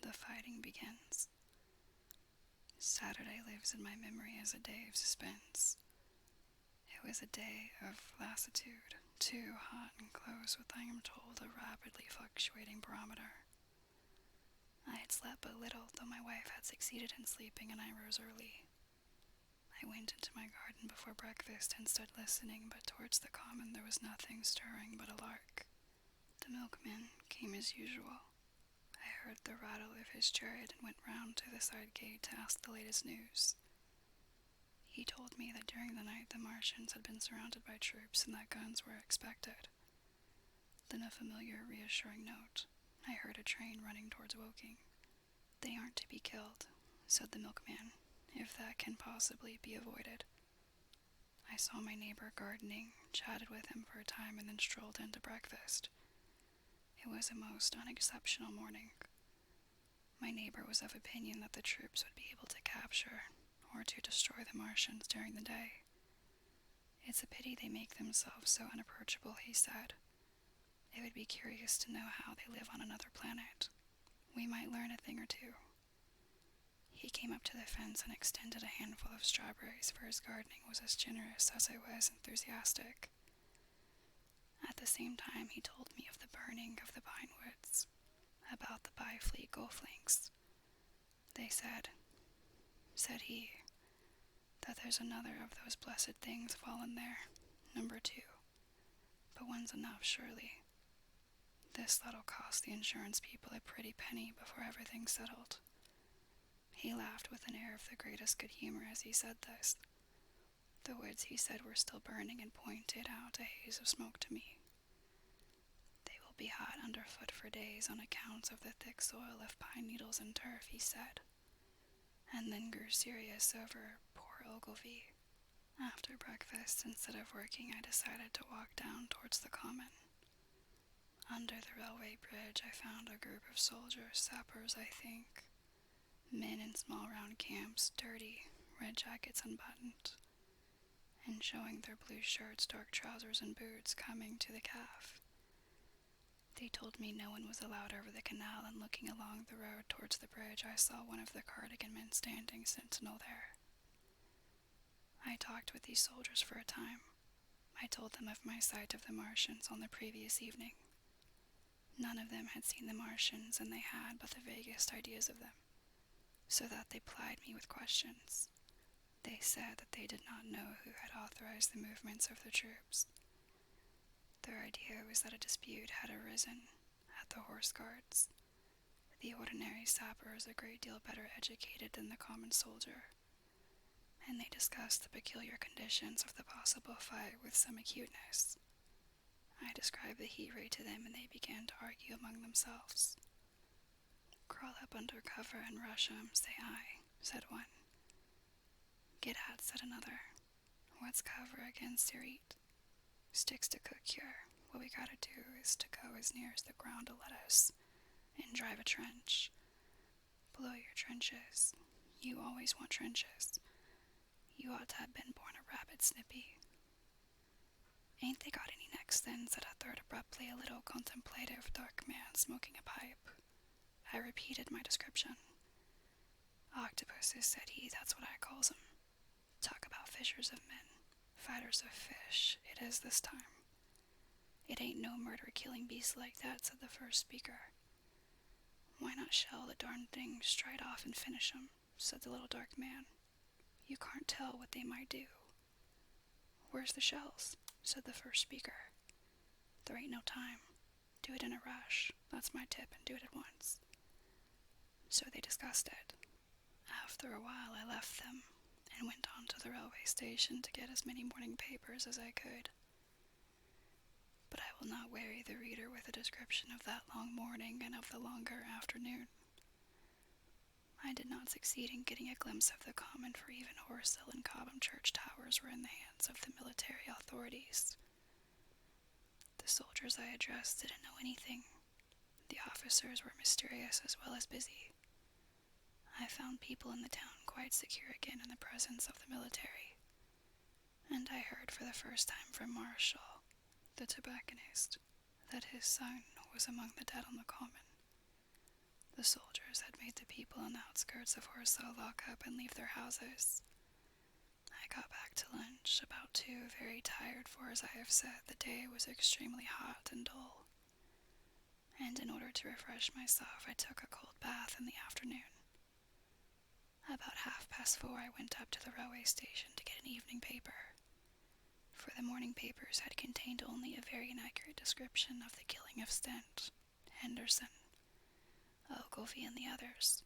the fighting begins. Saturday lives in my memory as a day of suspense. It was a day of lassitude, too hot and close with, I am told, a rapidly fluctuating barometer. I had slept but little, though my wife had succeeded in sleeping, and I rose early. I went into my garden before breakfast and stood listening, but towards the common there was nothing stirring but a lark. The milkman came as usual. I heard the rattle of his chariot and went round to the side gate to ask the latest news. He told me that during the night the Martians had been surrounded by troops and that guns were expected. Then a familiar, reassuring note. I heard a train running towards Woking. They aren't to be killed, said the milkman, if that can possibly be avoided. I saw my neighbor gardening, chatted with him for a time, and then strolled in to breakfast. It was a most unexceptional morning. My neighbor was of opinion that the troops would be able to capture or to destroy the Martians during the day. It's a pity they make themselves so unapproachable, he said. It would be curious to know how they live on another planet. We might learn a thing or two. He came up to the fence and extended a handful of strawberries, for his gardening was as generous as I was enthusiastic. At the same time, he told me of the burning of the pine woods, about the Byfleet golf links. They said he, that there's another of those blessed things fallen there, number 2. But one's enough, surely. This lot'll cost the insurance people a pretty penny before everything's settled. He laughed with an air of the greatest good humor as he said this. The woods, he said, were still burning and pointed out a haze of smoke to me. They will be hot underfoot for days on account of the thick soil of pine needles and turf, he said, and then grew serious over poor Ogilvy. After breakfast, instead of working, I decided to walk down towards the common. Under the railway bridge, I found a group of soldiers, sappers, I think. Men in small round camps, dirty, red jackets unbuttoned, and showing their blue shirts, dark trousers, and boots coming to the calf. They told me no one was allowed over the canal, and looking along the road towards the bridge, I saw one of the Cardigan men standing sentinel there. I talked with these soldiers for a time. I told them of my sight of the Martians on the previous evening. None of them had seen the Martians, and they had but the vaguest ideas of them, so that they plied me with questions. They said that they did not know who had authorized the movements of the troops. Their idea was that a dispute had arisen at the Horse Guards. The ordinary sapper is a great deal better educated than the common soldier, and they discussed the peculiar conditions of the possible fight with some acuteness. I described the heat ray to them, and they began to argue among themselves. Crawl up under cover and rush 'em, say I, said one. Get at, said another. What's cover against your eat? Sticks to cook here. What we gotta do is to go as near as the ground to let us, and drive a trench. Blow your trenches. You always want trenches. You ought to have been born a rabbit, Snippy. Ain't they got any necks then, said a third abruptly, a little contemplative dark man smoking a pipe. I repeated my description. Octopuses, said he, that's what I calls 'em. Talk about fishers of men, fighters of fish, it is this time. It ain't no murder-killing beast like that, said the first speaker. Why not shell the darn things straight off and finish 'em, said the little dark man. You can't tell what they might do. Where's the shells, said the first speaker. There ain't no time. Do it in a rush, that's my tip, and do it at once. So they discussed it. After a while I left them, and went on to the railway station to get as many morning papers as I could. But I will not weary the reader with a description of that long morning and of the longer afternoon. I did not succeed in getting a glimpse of the common, for even Horsell and Cobham church towers were in the hands of the military authorities. The soldiers I addressed didn't know anything. The officers were mysterious as well as busy. I found people in the town quite secure again in the presence of the military, and I heard for the first time from Marshall, the tobacconist, that his son was among the dead on the common. The soldiers had made the people on the outskirts of Horso lock up and leave their houses. I got back to lunch about 2, very tired, for as I have said, the day was extremely hot and dull. And in order to refresh myself, I took a cold bath in the afternoon. About 4:30, I went up to the railway station to get an evening paper, for the morning papers had contained only a very inaccurate description of the killing of Stent, Henderson, Ogilvy, and the others,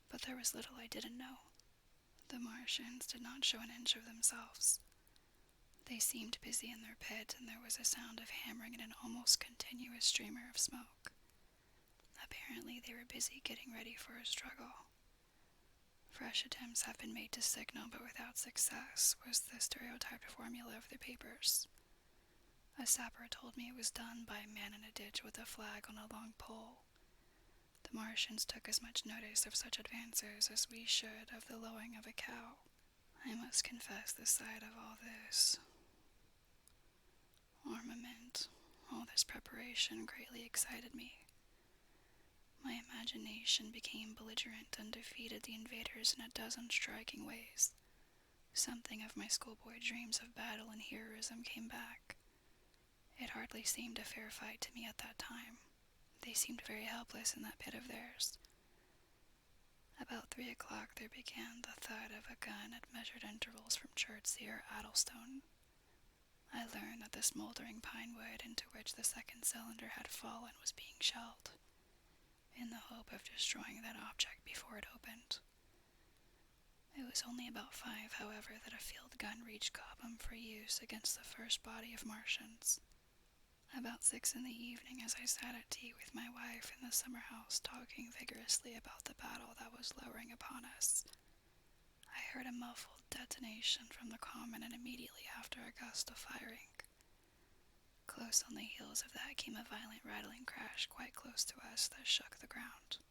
but there was little I didn't know. The Martians did not show an inch of themselves. They seemed busy in their pit, and there was a sound of hammering and an almost continuous streamer of smoke. Apparently they were busy getting ready for a struggle. Fresh attempts have been made to signal, but without success, was the stereotyped formula of the papers. A sapper told me it was done by a man in a ditch with a flag on a long pole. The Martians took as much notice of such advances as we should of the lowing of a cow. I must confess the sight of all this armament, all this preparation greatly excited me. My imagination became belligerent and defeated the invaders in a dozen striking ways. Something of my schoolboy dreams of battle and heroism came back. It hardly seemed a fair fight to me at that time. They seemed very helpless in that pit of theirs. About 3 o'clock there began the thud of a gun at measured intervals from Chertsey or Addlestone. I learned that the smoldering pine wood into which the second cylinder had fallen was being shelled, in the hope of destroying that object before it opened. It was only about 5, however, that a field gun reached Cobham for use against the first body of Martians. About 6 in the evening, as I sat at tea with my wife in the summer house talking vigorously about the battle that was lowering upon us, I heard a muffled detonation from the common, and immediately after a gust of firing. Close on the heels of that came a violent rattling crash quite close to us that shook the ground.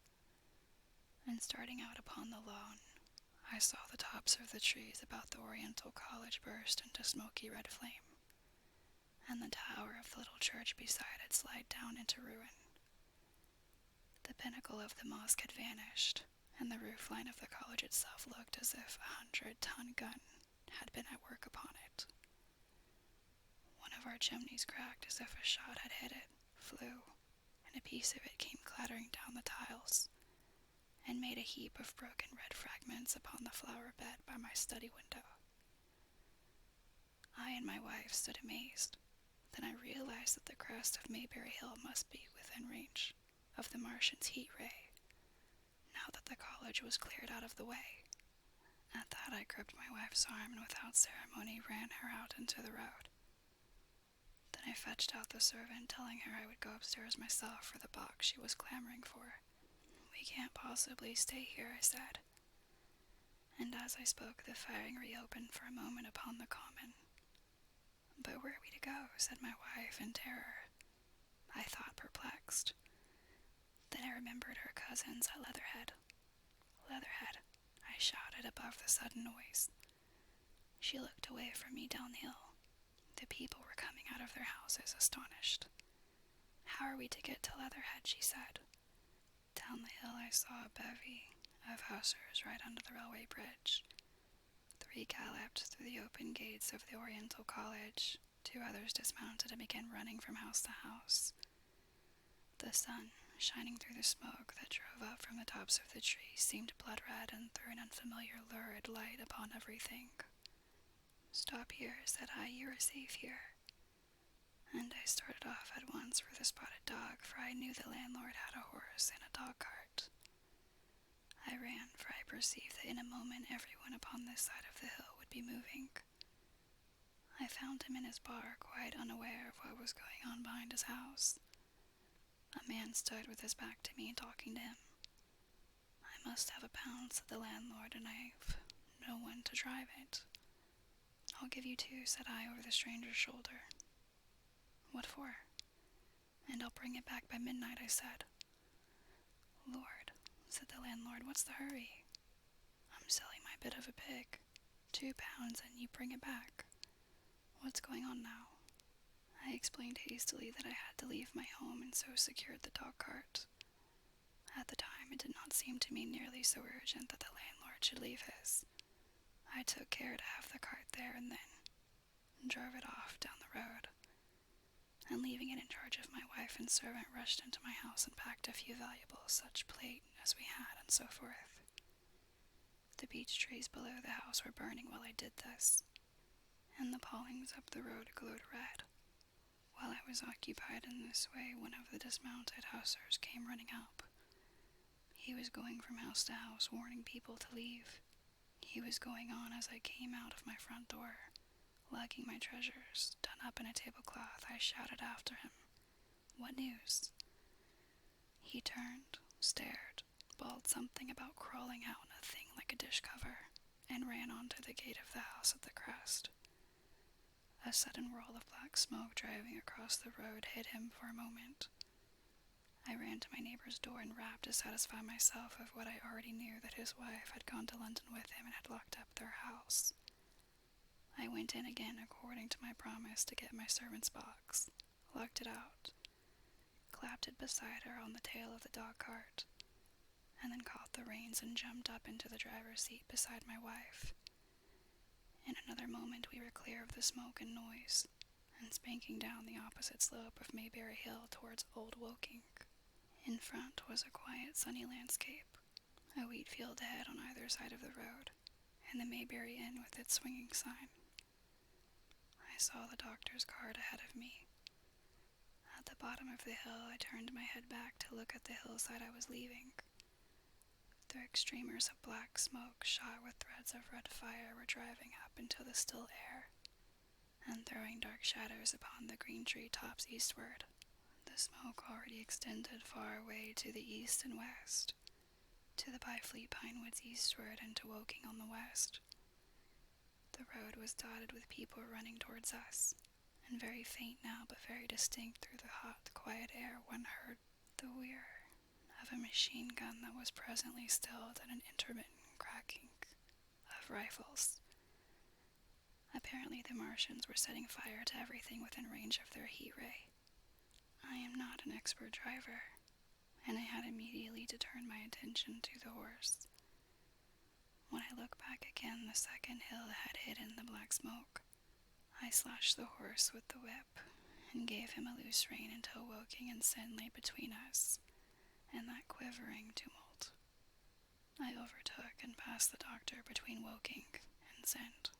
And starting out upon the lawn, I saw the tops of the trees about the Oriental College burst into smoky red flame, and the tower of the little church beside it slide down into ruin. The pinnacle of the mosque had vanished, and the roof line of the college itself looked as if 100-ton gun had been at work upon it. One of our chimneys cracked as if a shot had hit it, flew, and a piece of it came clattering down the tiles, and made a heap of broken red fragments upon the flower bed by my study window. I and my wife stood amazed. Then I realized that the crest of Mayberry Hill must be within range of the Martian's heat ray, now that the college was cleared out of the way. At that I gripped my wife's arm and without ceremony ran her out into the road. Then I fetched out the servant, telling her I would go upstairs myself for the box she was clamoring for. "We can't possibly stay here," I said. And as I spoke, the firing reopened for a moment upon the common. "But where are we to go?" said my wife in terror. I thought, perplexed. Then I remembered her cousins at Leatherhead. "Leatherhead," I shouted above the sudden noise. She looked away from me down the hill. The people were coming out of their houses, astonished. "How are we to get to Leatherhead?" she said. Down the hill I saw a bevy of hussars right under the railway bridge. 3 galloped through the open gates of the Oriental College. 2 others dismounted and began running from house to house. The sun, shining through the smoke that drove up from the tops of the trees, seemed blood-red and threw an unfamiliar lurid light upon everything. "Stop here," said I. "You are safe here." And I started off at once for the Spotted Dog, for I knew the landlord had a horse and a dog-cart. I ran, for I perceived that in a moment everyone upon this side of the hill would be moving. I found him in his bar, quite unaware of what was going on behind his house. A man stood with his back to me, talking to him. "I must have £1," said the landlord, "and I've no one to drive it." "I'll give you 2, said I over the stranger's shoulder. "What for?" "And I'll bring it back by midnight," I said. "Lord," said the landlord, "what's the hurry? I'm selling my bit of a pig. £2, and you bring it back. What's going on now?" I explained hastily that I had to leave my home and so secured the dog-cart. At the time seemed to me nearly so urgent that the landlord should leave his. I took care to have the cart there and then, and drove it off down the road, and leaving it in charge of my wife and servant, rushed into my house and packed a few valuables, such plate as we had, and so forth. The beech trees below the house were burning while I did this, and the paulings up the road glowed red. While I was occupied in this way, one of the dismounted hussars came running up. He was going from house to house, warning people to leave. He was going on as I came out of my front door. Lugging my treasures, done up in a tablecloth, I shouted after him, "What news?" He turned, stared, bawled something about crawling out in a thing like a dish cover, and ran on to the gate of the house at the crest. A sudden roll of black smoke driving across the road hid him for a moment. I ran to my neighbor's door and rapped to satisfy myself of what I already knew, that his wife had gone to London with him and had locked up their house. I went in again according to my promise to get my servant's box, lugged it out, clapped it beside her on the tail of the dog cart, and then caught the reins and jumped up into the driver's seat beside my wife. In another moment we were clear of the smoke and noise, and spanking down the opposite slope of Mayberry Hill towards Old Woking. In front was a quiet, sunny landscape, a wheat field ahead on either side of the road, and the Mayberry Inn with its swinging sign. I saw the doctor's cart ahead of me. At the bottom of the hill, I turned my head back to look at the hillside I was leaving. Thick streamers of black smoke, shot with threads of red fire, were driving up into the still air, and throwing dark shadows upon the green tree tops eastward. The smoke already extended far away to the east and west, to the Byfleet pine woods eastward, and to Woking on the west. The road was dotted with people running towards us, and very faint now, but very distinct through the hot, quiet air, one heard the whir of a machine gun that was presently stilled, and an intermittent cracking of rifles. Apparently the Martians were setting fire to everything within range of their heat ray. I am not an expert driver, and I had immediately to turn my attention to the horse. When I looked back again, the second hill had hidden the black smoke. I slashed the horse with the whip, and gave him a loose rein until Woking and Sen lay between us, and that quivering tumult. I overtook and passed the doctor between Woking and Sen.